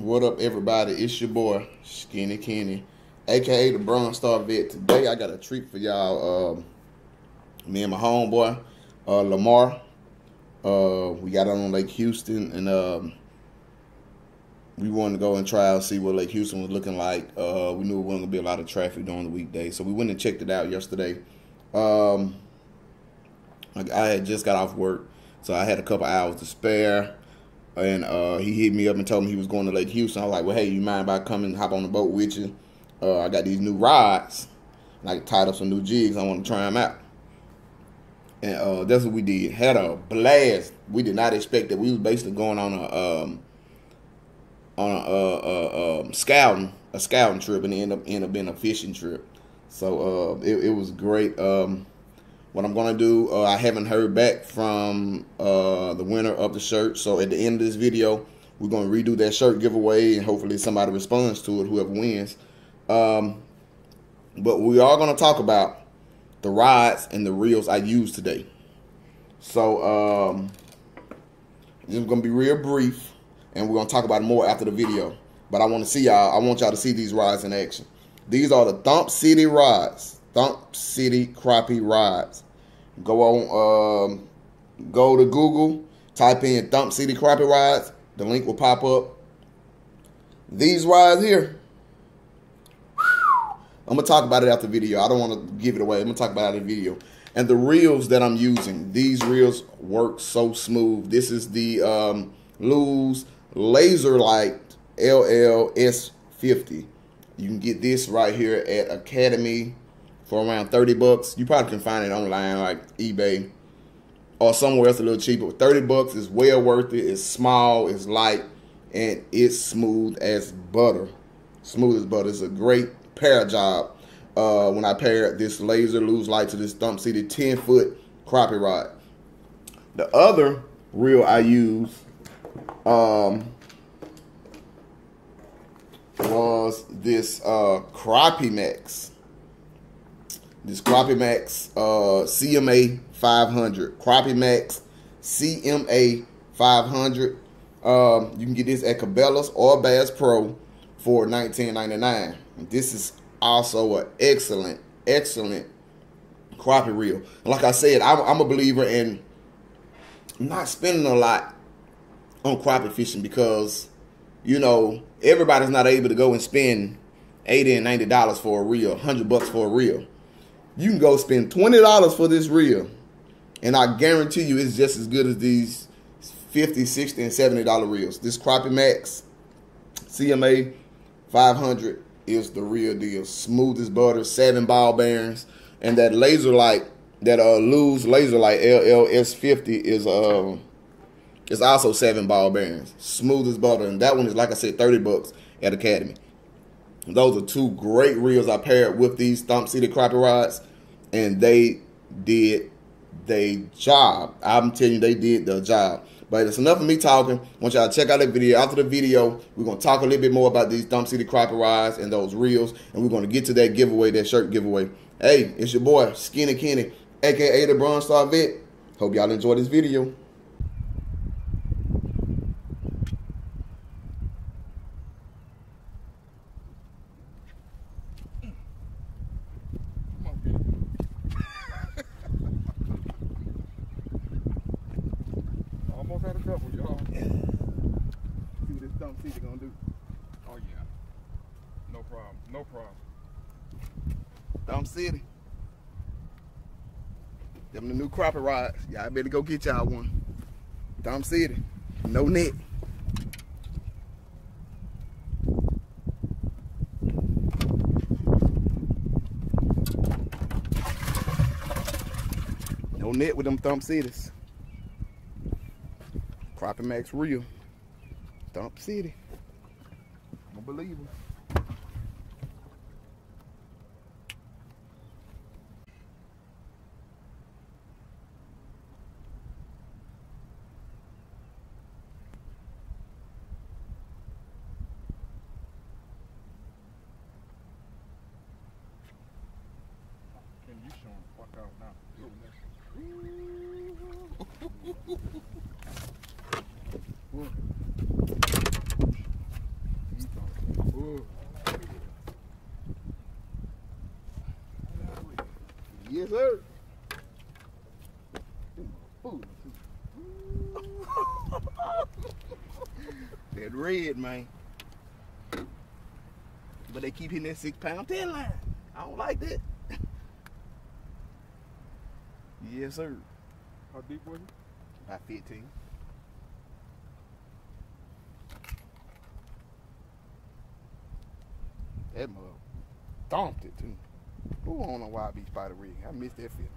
What up, everybody? It's your boy Skinny Kenny, aka the Bronze Star Vet. Today I got a treat for y'all. Me and my homeboy Lamar. We got on Lake Houston, and we wanted to go and try out, see what Lake Houston was looking like. We knew it wasn't gonna be a lot of traffic during the weekday, so we went and checked it out yesterday. I had just got off work, so I had a couple hours to spare. And he hit me up and told me he was going to Lake Houston. I was like, well, hey, you mind if I come and hop on the boat with you? I got these new rods. And I tied up some new jigs. I want to try them out. And that's what we did. Had a blast. We did not expect that. We was basically going on a scouting trip, and it ended up being a fishing trip. So it was great. What I'm going to do, I haven't heard back from the winner of the shirt. So at the end of this video, we're going to redo that shirt giveaway, and hopefully somebody responds to it, whoever wins. But we are going to talk about the rods and the reels I used today. So this is going to be real brief, and we're going to talk about it more after the video. But I want to see y'all. I want y'all to see these rods in action. These are the Thump City rods. Thump City Crappie Rods. Go to Google, type in Thump City Crappie Rods. The link will pop up. These rods here, I'm going to talk about it after the video. I don't want to give it away. I'm going to talk about it in the video. And the reels that I'm using, these reels work so smooth. This is the Lews Laser Light LLS50. You can get this right here at Academy for around 30 bucks. You probably can find it online like eBay or somewhere else a little cheaper. 30 bucks is well worth it. It's small, it's light, and it's smooth as butter. Smooth as butter. It's a great pair job when I paired this laser Lews light to this Thump City 10-foot crappie rod. The other reel I used was this Crappie Max. This Crappie Max CMA 500. Crappie Max CMA 500. You can get this at Cabela's or Bass Pro for $19.99. This is also an excellent crappie reel. Like I said, I'm a believer in not spending a lot on crappie fishing because, you know, everybody's not able to go and spend $80 and $90 for a reel, $100 for a reel. You can go spend $20 for this reel, and I guarantee you it's just as good as these $50, $60, and $70 reels. This Crappie Max CMA 500 is the real deal. Smooth as butter, 7 ball bearings, and that laser light, that Lews laser light LLS50 is also 7 ball bearings. Smooth as butter, and that one is, like I said, 30 bucks at Academy. Those are two great reels I paired with these Thump City Crappie rods, and they did their job. I'm telling you, they did their job. But it's enough of me talking. I want y'all to check out that video. After the video, we're going to talk a little bit more about these Thump City Crappie rods and those reels, and we're going to get to that giveaway, that shirt giveaway. Hey, it's your boy, Skinny Kenny, a.k.a. the Bronze Star Vet. Hope y'all enjoy this video. Almost had a couple, y'all. Yeah. See what this Thump City gonna do. Oh yeah. No problem. No problem. Thump City. Them the new crappie rods. Y'all better go get y'all one. Thump City. No net. No net with them Thump Cities. Crappie Max reel. Thump City. I'm a believer. Can you show them fuck out now? Yes, sir. That red, man. But they keep hitting that 6-pound 10 line. I don't like that. Yes, sir. How deep was it? About 15. That mug thumped it too. Who on a wild beach spider rig? I missed that feeling.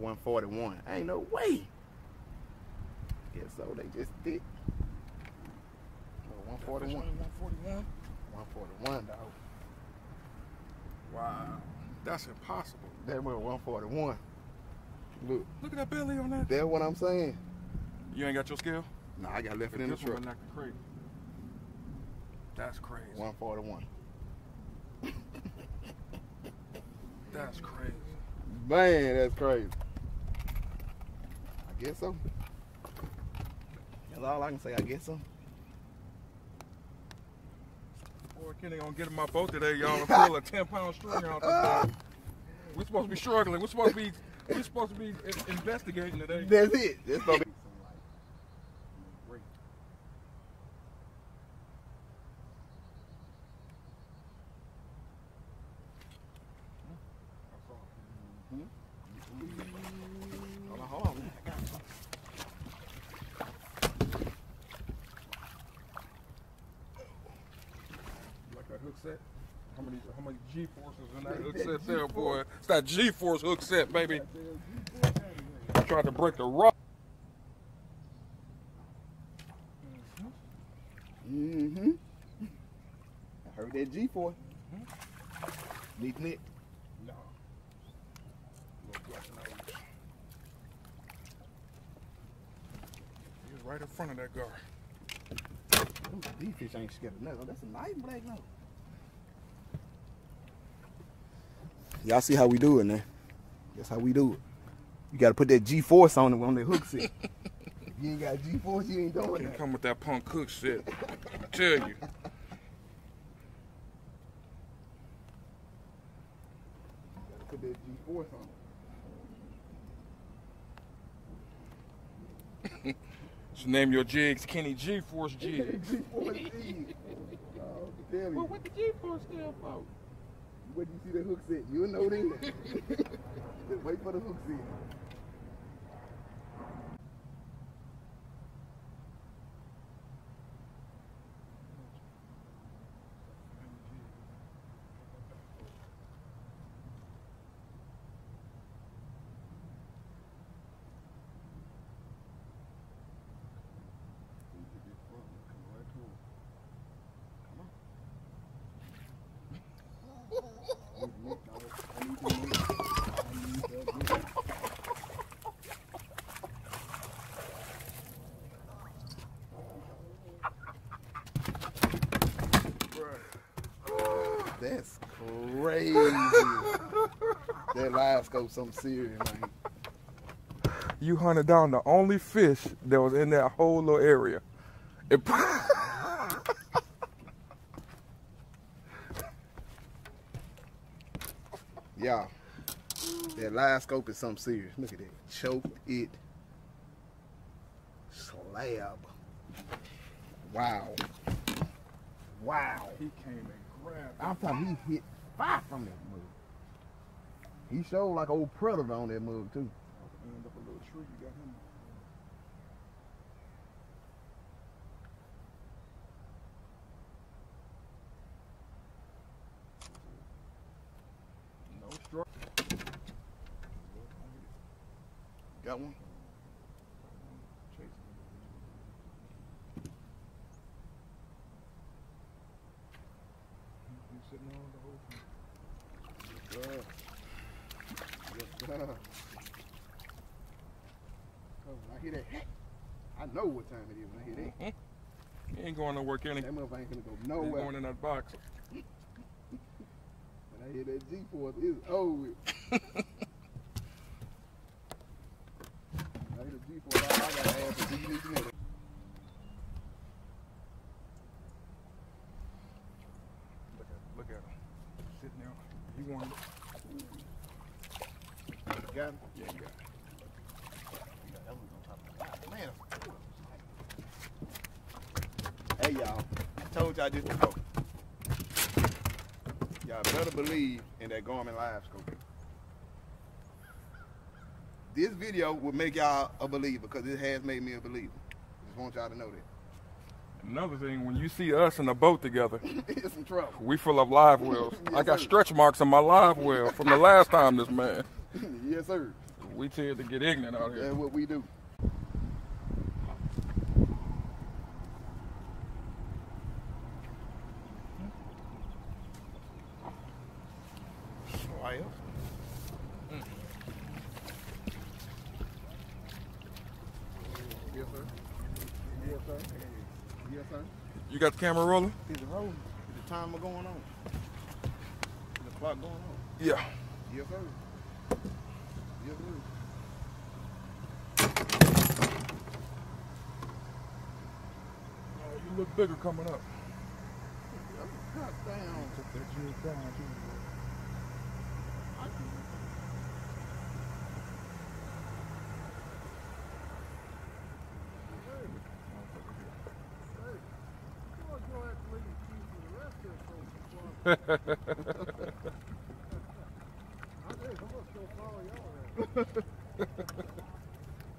$141. Ain't no way. Guess so. They just did. Oh, 141. 141. 141, dog. Wow, that's impossible. That was 141. Look Look at that belly on that. that's what I'm saying. You ain't got your scale? Nah, I got left it in the This one truck. acting crazy. That's crazy. 141. That's crazy. Man, that's crazy. I guess so. That's all I can say. I guess so. Boy, Kenny gonna get in my boat today, y'all, and pull a 10-pound string out today. We're supposed to be struggling. We're supposed to be investigating today. That's it. That's gonna be. Hold on. Like a hook set? How many G-forces in that hook set there, boy? It's that G-force hook set, baby. Tried to break the rock. Mm-hmm. I heard that G4. Neat. No. He was right in front of that guard. Ooh, these fish ain't scared of nothing. That's a nice black nose. Y'all see how we do it now? That's how we do it. You gotta put that G-force on it on the hook set. If you ain't got G-force, you ain't doing You that. come with that punk hook shit. I tell you. Gotta put that G-force on it. Just name your jigs Kenny G-force jigs. G-force G. Oh, tell you. Well, what the G-force stand for? When you see the hook set, you'll know then. Just wait for the hook set. That's crazy. That live scope something serious, man. You hunted down the only fish that was in that whole little area. Yeah. That live scope is something serious. Look at that. Choke it. Slab. Wow. Wow. He came and grabbed it. I'm talking he hit 5 from that mug. He showed like old predator on that mug too. End up a little tree. You got him. No struck. Got one? He's sitting on the whole thing. Yes, sir. Oh, when I hear that, I know what time it is when I hear that. He ain't going nowhere, Kenny. That motherfucker ain't gonna go He's nowhere. going in that box. When I hear that G-force, it's over with. I hear the G-force, I gotta add the DVD. got it? Yeah, you got it. That was on top of the line. Man. Hey, y'all. I told y'all this before. Y'all better believe in that Garmin livescope. This video will make y'all a believer because it has made me a believer. Just want y'all to know that. Another thing, when you see us in a boat together, It's some trouble. we full of live wells. Yes, I got sir. stretch marks on my live well from the last time this man. Yes, sir. We tend to get ignorant out here. That's what we do. Why else? Yes, sir. Yes, sir. Yes, sir. You got the camera rolling? Is the road? Is the timer going on? Is the clock going on? Yeah. Yes, sir. Yes, sir. Oh, you look bigger coming up. God damn. Put that jig down, too.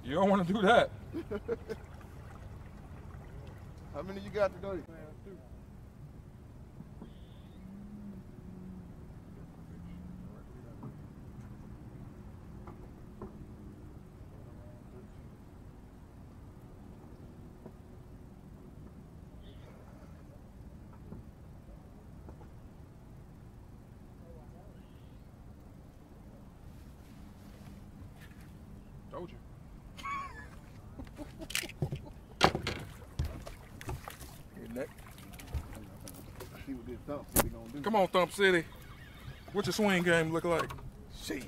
You don't want to do that. How many you got today? Told you. Your neck. See what this Thump City gonna do. Come on, Thump City. What's your swing game look like? Shit.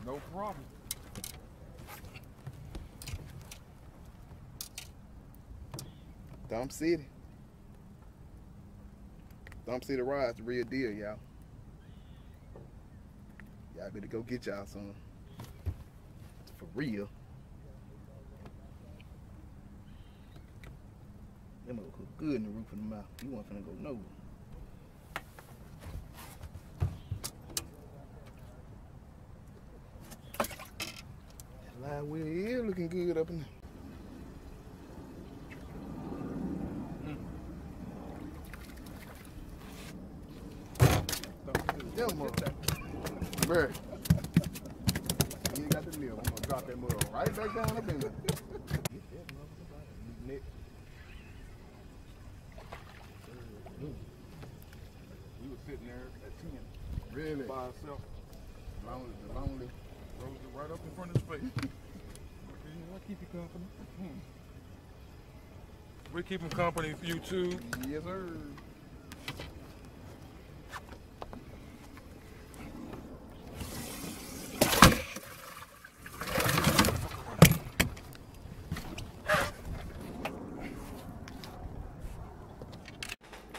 No problem. Thump City. Thump City Rods, the real deal, y'all. Y'all better go get y'all some. It's for real. Them will cook good in the roof of the mouth. You want finna go nowhere. That live wheel is looking good up in there. Bruh. You ain't got the nail. I'm gonna drop that mud right back down up in there. We were sitting there at 10. Really? By ourselves. Lonely. Rose it right up in front of his face. I keep you company. We keep him company for you too. Yes, sir.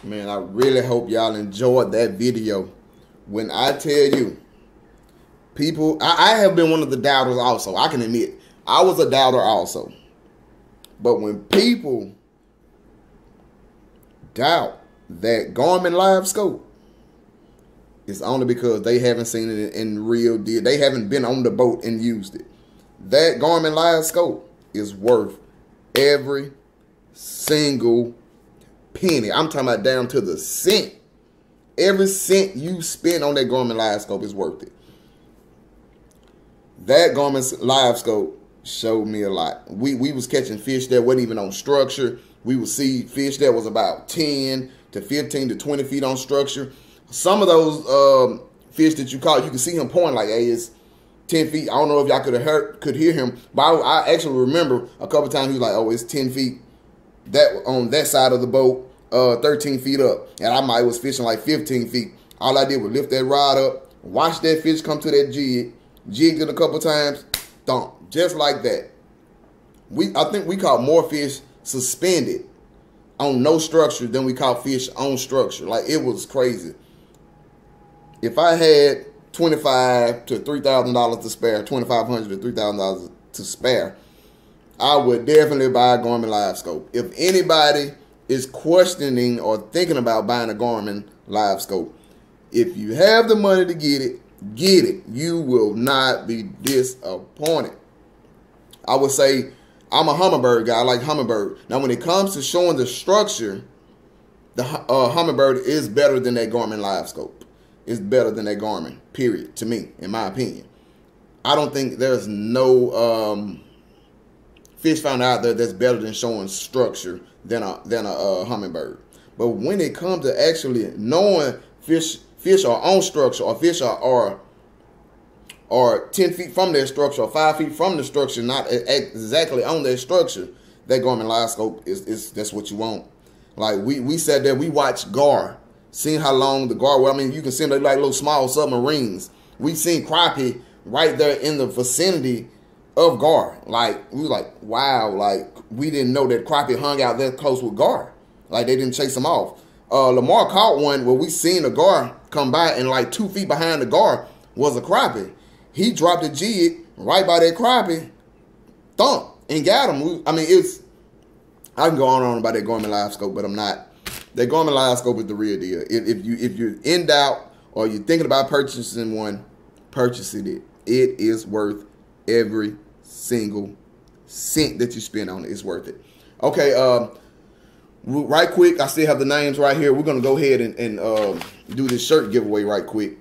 Man, I really hope y'all enjoyed that video. When I tell you, people, I have been one of the doubters also. I can admit, I was a doubter also. But when people doubt that Garmin live scope, it's only because they haven't seen it in real deal. They haven't been on the boat and used it. That Garmin live scope is worth every single penny. I'm talking about down to the cent. Every cent you spend on that Garmin live scope is worth it. That Garmin live scope showed me a lot. We was catching fish that wasn't even on structure. We would see fish that was about 10 to 15 to 20 feet on structure. Some of those fish that you caught, you can see him pointing like, hey, it's 10 feet. I don't know if y'all could hear him, but I actually remember a couple times he was like, oh, it's 10 feet. That on that side of the boat, 13 feet up, and I might was fishing like 15 feet. All I did was lift that rod up, watch that fish come to that jig, jigged it a couple times, thump, just like that. I think we caught more fish suspended on no structure than we caught fish on structure. Like, it was crazy. If I had $2,500 to $3,000 to spare, $2,500 to $3,000 to spare, I would definitely buy a Garmin livescope. If anybody is questioning or thinking about buying a Garmin livescope, if you have the money to get it, get it. You will not be disappointed. I would say I'm a Humminbird guy. I like Humminbird. Now, when it comes to showing the structure, the Humminbird is better than that Garmin livescope. It's better than that Garmin, period, to me, in my opinion. I don't think there's no fish found out there that's better than showing structure than a Humminbird. But when it comes to actually knowing fish are on structure, or fish are 10 feet from their structure, or 5 feet from the structure, not exactly on their structure, that Garmin livescope is that's what you want. Like we said that we watched Gar, seeing how long the Gar. Well, I mean, you can see them like little small submarines. We've seen crappie right there in the vicinity of Gar. Like we was like, wow, like we didn't know that crappie hung out that close with Gar. Like they didn't chase them off. Lamar caught one where we seen a Gar come by, and like 2 feet behind the Gar was a crappie. He dropped a jig right by that crappie, thump, and got him. I mean, I can go on and on about that Garmin livescope, but I'm not. That Garmin livescope is the real deal. If you're in doubt or you're thinking about purchasing one, purchase it. It is worth every single cent that you spend on it. It's worth it. Okay, right quick, I still have the names right here. We're going to go ahead and do this shirt giveaway right quick.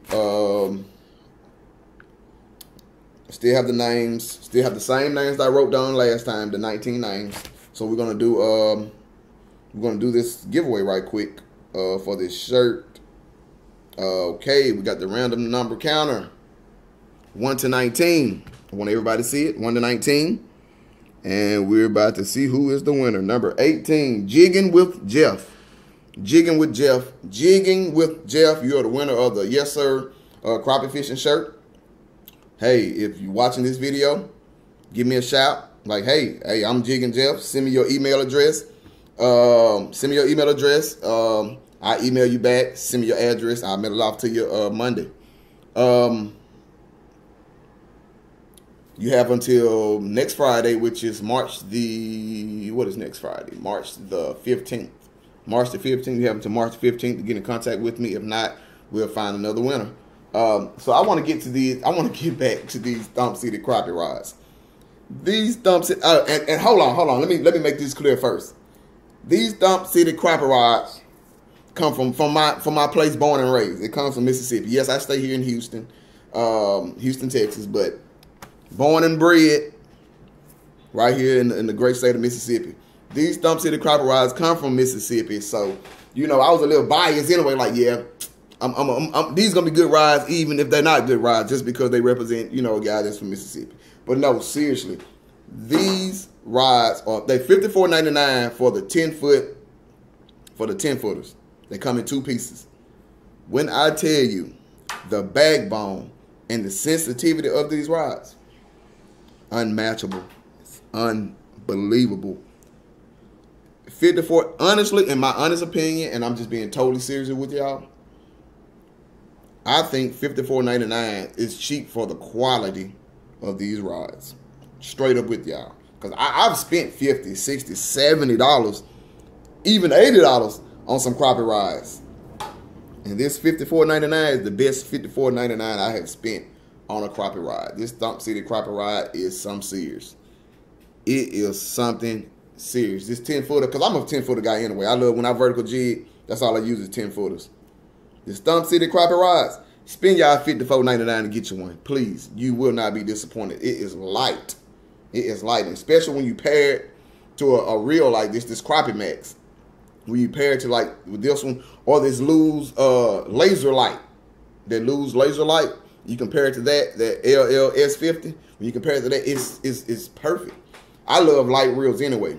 Still have the names. Still have the same names that I wrote down last time, the 19 names. So we're going to do this giveaway right quick for this shirt. Okay, we got the random number counter. 1 to 19. I want everybody to see it. 1 to 19. And we're about to see who is the winner. Number 18, Jigging with Jeff. Jigging with Jeff. Jigging with Jeff. You are the winner of the Yes Sir crappie fishing shirt. Hey, if you're watching this video, give me a shout. Like, hey, I'm Jigging Jeff. Send me your email address. I email you back. Send me your address. I'll mail it off to you Monday. You have until next Friday, which is March the, what is next Friday? March the 15th. March the 15th. You have until March 15th to get in contact with me. If not, we'll find another winner. So I want to get to these. I want to get back to these Thump City Crappie Rods. These Thump City, and hold on. Let me make this clear first. These Thump City Crappie Rods come from my place, born and raised. It comes from Mississippi. Yes, I stay here in Houston, Texas, but born and bred right here in the great state of Mississippi. These Thump City Crappie Rods come from Mississippi, so you know I was a little biased anyway. Like, yeah, these gonna be good rides, even if they're not good rides, just because they represent, you know, a guy that's from Mississippi. But no, seriously, these rods are $54.99 for the 10-foot, for the 10-footers. They come in 2 pieces. When I tell you the backbone and the sensitivity of these rods, unmatchable. It's unbelievable. 54, honestly, in my honest opinion, and I'm just being totally serious with y'all, I think $54.99 is cheap for the quality of these rods. Straight up with y'all. Because I've spent $50, $60, $70, even $80 on some crappie rods. And this $54.99 is the best $54.99 I have spent on a crappie rod. This Thump City Crappie Rod is some serious. It is something serious. This 10-footer, because I'm a 10-footer guy anyway. I love when I vertical jig, that's all I use is 10-footers. This Thump City Crappie Rods, spend y'all $54.99 to get you one. Please, you will not be disappointed. It is light. It is light, and especially when you pair it to a reel like this Crappie Max. When you pair it to like with this one or this Lews laser light, that Lews laser light, you compare it to that LLS50. When you compare it to that, it's perfect. I love light reels anyway,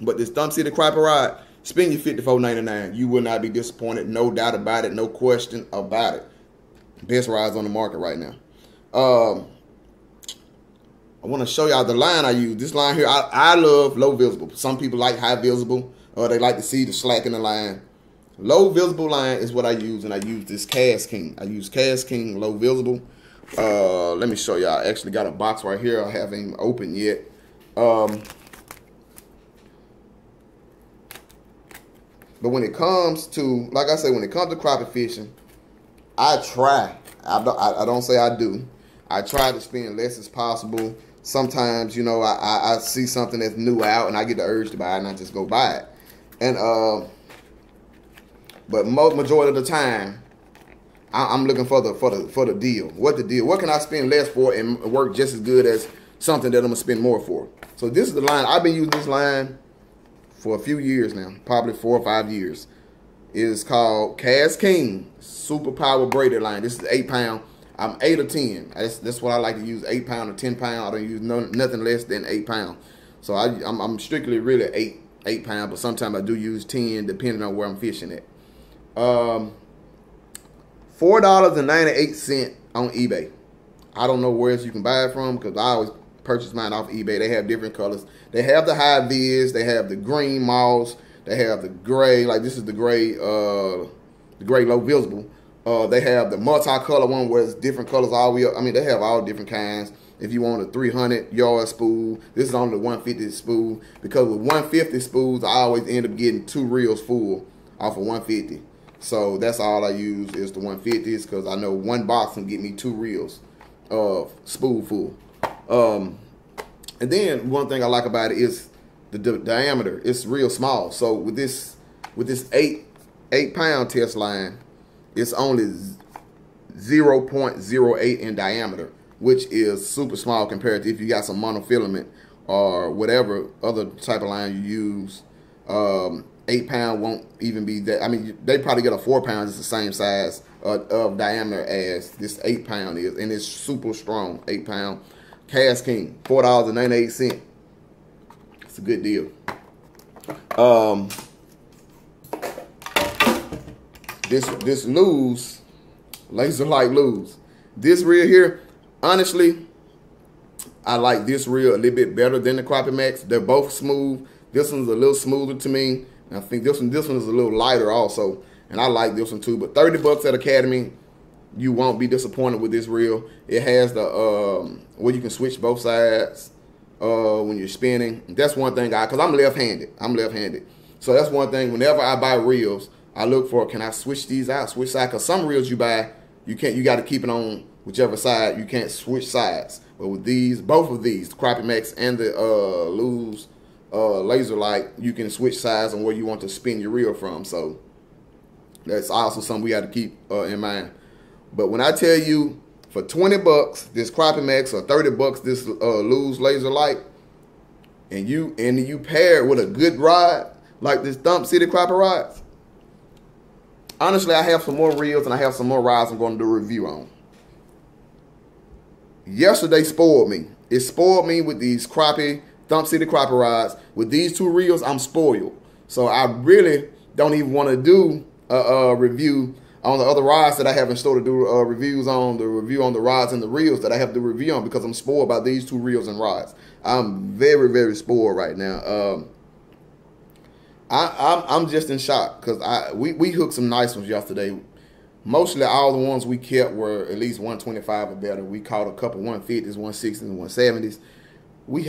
but this Thump City Crappie Rod, spend your $54.99. You will not be disappointed, no doubt about it, no question about it. Best rides on the market right now. I want to show y'all the line I use. This line here, I love low visible. Some people like high visible. They like to see the slack in the line. Low visible line is what I use, and I use this Cast King. I use Cast King low visible. Let me show y'all. I actually got a box right here. I haven't even opened yet. But when it comes to, like I said, when it comes to crappie fishing, I try. I don't say I do. I try to spend less as possible. Sometimes, you know, I see something that's new out, and I get the urge to buy it, and I just go buy it. And but majority of the time, I'm looking for the deal. What the deal? What can I spend less for and work just as good as something that I'm gonna spend more for? So this is the line. I've been using this line for a few years now, probably 4 or 5 years. It is called Cast King Super Power Braided line. This is 8 pound. I'm 8 or 10. That's what I like to use. 8 pound or 10 pound. I don't use nothing less than 8 pound. So I'm strictly really 8 pound, but sometimes I do use 10 depending on where I'm fishing at. $4.98 on eBay. I don't know where else you can buy it from because I always purchase mine off eBay. They have different colors. They have the high vis. They have the green moss. They have the gray. Like this is the gray low visible. They have the multicolor one where it's different colors all the way up. I mean, they have all different kinds. If you want a 300-yard spool, this is on the 150 spool. Because with 150 spools, I always end up getting 2 reels full off of 150. So that's all I use is the 150s because I know one box can get me 2 reels of spool full. And then one thing I like about it is the diameter. It's real small. So with this 8 pound test line, it's only 0.08 in diameter, which is super small compared to if you got some monofilament or whatever other type of line you use. 8 pound won't even be that. I mean, they probably get a 4 pound. It's the same size of diameter as this 8 pound is, and it's super strong. 8 pound Cast King, $4.98. It's a good deal. This Lews, laser light Lews. This reel here, honestly, I like this reel a little bit better than the Crappie Max. They're both smooth. This one's a little smoother to me. And I think this one is a little lighter also. And I like this one too. But $30 at Academy, you won't be disappointed with this reel. It has the where you can switch both sides when you're spinning. That's one thing because I'm left-handed. So that's one thing. Whenever I buy reels, I look for, can I switch these out? Switch sides. Because some reels you buy, you can't. You got to keep it on whichever side. You can't switch sides. But with these, both of these, the Crappie Max and the Lews laser light, you can switch sides on where you want to spin your reel from. So that's also something we got to keep in mind. But when I tell you for $20 this Crappie Max or $30 this Lews laser light, and you pair it with a good rod like this Thump City Crappie Rods. Honestly, I have some more reels and I have some more rods I'm going to do a review on. Yesterday spoiled me. It spoiled me with these Thump City Crappie Rods. With these 2 reels, I'm spoiled. So I really don't even want to do a review on the other rods that I have in store to do reviews on, the review on the rods and the reels that I have to review on because I'm spoiled by these 2 reels and rods. I'm very, very spoiled right now. I'm just in shock because we hooked some nice ones yesterday. Mostly all the ones we kept were at least 125 or better. We caught a couple 150s, 160s, and 170s. We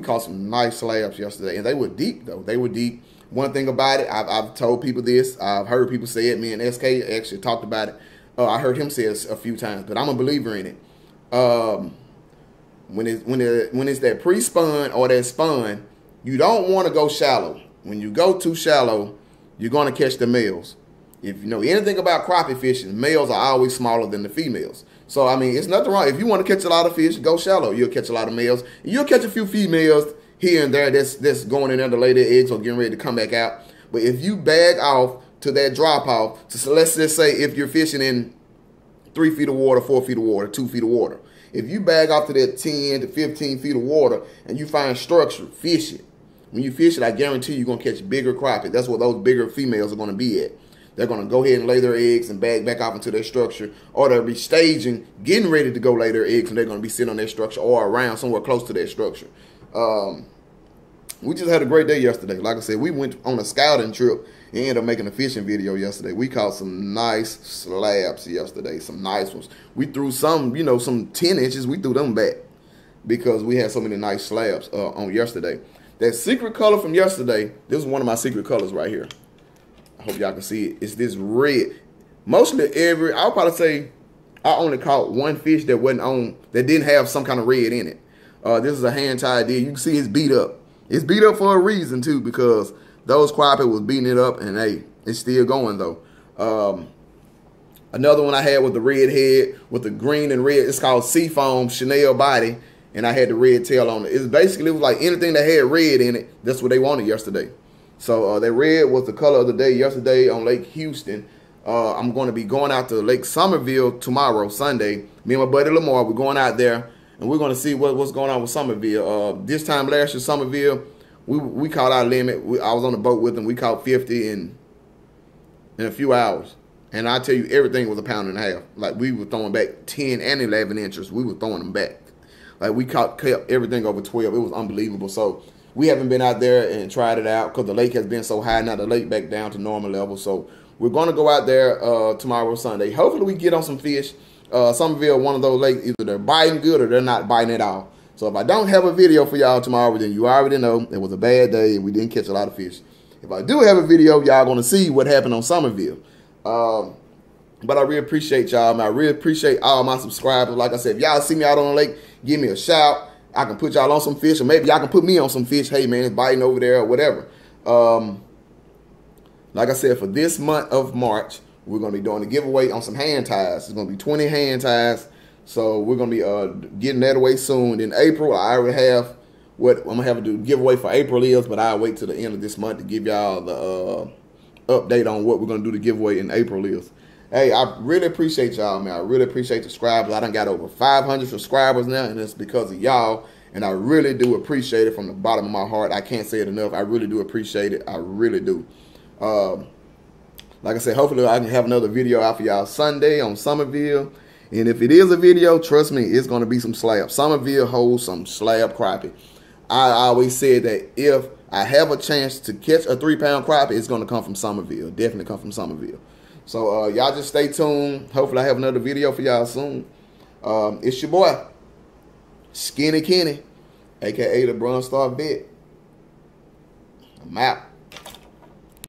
caught some nice slabs yesterday, and they were deep though. They were deep. One thing about it, I've told people this. I've heard people say it. Me and SK actually talked about it. I heard him say it a few times, but I'm a believer in it. When it's that pre-spun or that spun, you don't want to go shallow. When you go too shallow, you're going to catch the males. If you know anything about crappie fishing, males are always smaller than the females. So, I mean, it's nothing wrong. If you want to catch a lot of fish, go shallow. You'll catch a lot of males. You'll catch a few females here and there that's going in there to lay their eggs or getting ready to come back out. But if you bag off to that drop off, so let's just say if you're fishing in 3 feet of water, 4 feet of water, 2 feet of water. If you bag off to that 10 to 15 feet of water and you find structure, fish it. When you fish it, I guarantee you're going to catch bigger crappie. That's what those bigger females are going to be at. They're going to go ahead and lay their eggs and bag back off into their structure, or they'll be staging, getting ready to go lay their eggs, and they're going to be sitting on their structure or around somewhere close to their structure. we just had a great day yesterday. Like I said, we went on a scouting trip and ended up making a fishing video yesterday. We caught some nice slabs yesterday, some nice ones. We threw some, you know, some 10 inches. We threw them back because we had so many nice slabs on yesterday. That secret color from yesterday, this is one of my secret colors right here. I hope y'all can see it. It's this red. Mostly I'll probably say I only caught one fish that didn't have some kind of red in it. This is a hand tie deal. You can see it's beat up. It's beat up for a reason too, because those crappie was beating it up, and hey, it's still going though. Another one I had with the red head with the green and red. It's called Seafoam Chanel body, and I had the red tail on it. It was like anything that had red in it. That's what they wanted yesterday. So that red was the color of the day yesterday on Lake Houston. I'm going to be going out to Lake Somerville tomorrow, Sunday. Me and my buddy Lamar, we're going out there, and we're going to see what's going on with Somerville. This time last year, Somerville, we caught our limit. I was on the boat with them. We caught 50 in a few hours. And I tell you, everything was a pound and a half. Like, we were throwing back 10 and 11 inches. We were throwing them back. Like, we kept everything over 12. It was unbelievable. So we haven't been out there and tried it out because the lake has been so high. Now the lake back down to normal level. So we're going to go out there tomorrow or Sunday. Hopefully we get on some fish. Somerville, one of those lakes, either they're biting good or they're not biting at all. So if I don't have a video for y'all tomorrow, then you already know it was a bad day and we didn't catch a lot of fish. If I do have a video, y'all going to see what happened on Somerville. But I really appreciate y'all, man. I really appreciate all my subscribers. Like I said, if y'all see me out on the lake, give me a shout. I can put y'all on some fish, or maybe y'all can put me on some fish. Hey, man, it's biting over there or whatever. Like I said, for this month of March, we're going to be doing a giveaway on some hand ties. It's going to be 20 hand ties. So we're going to be getting that away soon. In April, I already have what I'm going to have to do giveaway for April is, but I'll wait till the end of this month to give y'all the update on what we're going to do to giveaway in April is. Hey, I really appreciate y'all, man. I really appreciate the subscribers. I done got over 500 subscribers now, and it's because of y'all. And I really do appreciate it from the bottom of my heart. I can't say it enough. I really do appreciate it. I really do. Like I said, hopefully I can have another video out for y'all Sunday on Somerville. And if it is a video, trust me, it's going to be some slab. Somerville holds some slab crappie. I always said that if I have a chance to catch a 3-pound crappie, it's going to come from Somerville. Definitely come from Somerville. So y'all just stay tuned. Hopefully I have another video for y'all soon. It's your boy, Skinny Kenny, a.k.a. the Bronze Star Vet. I'm out.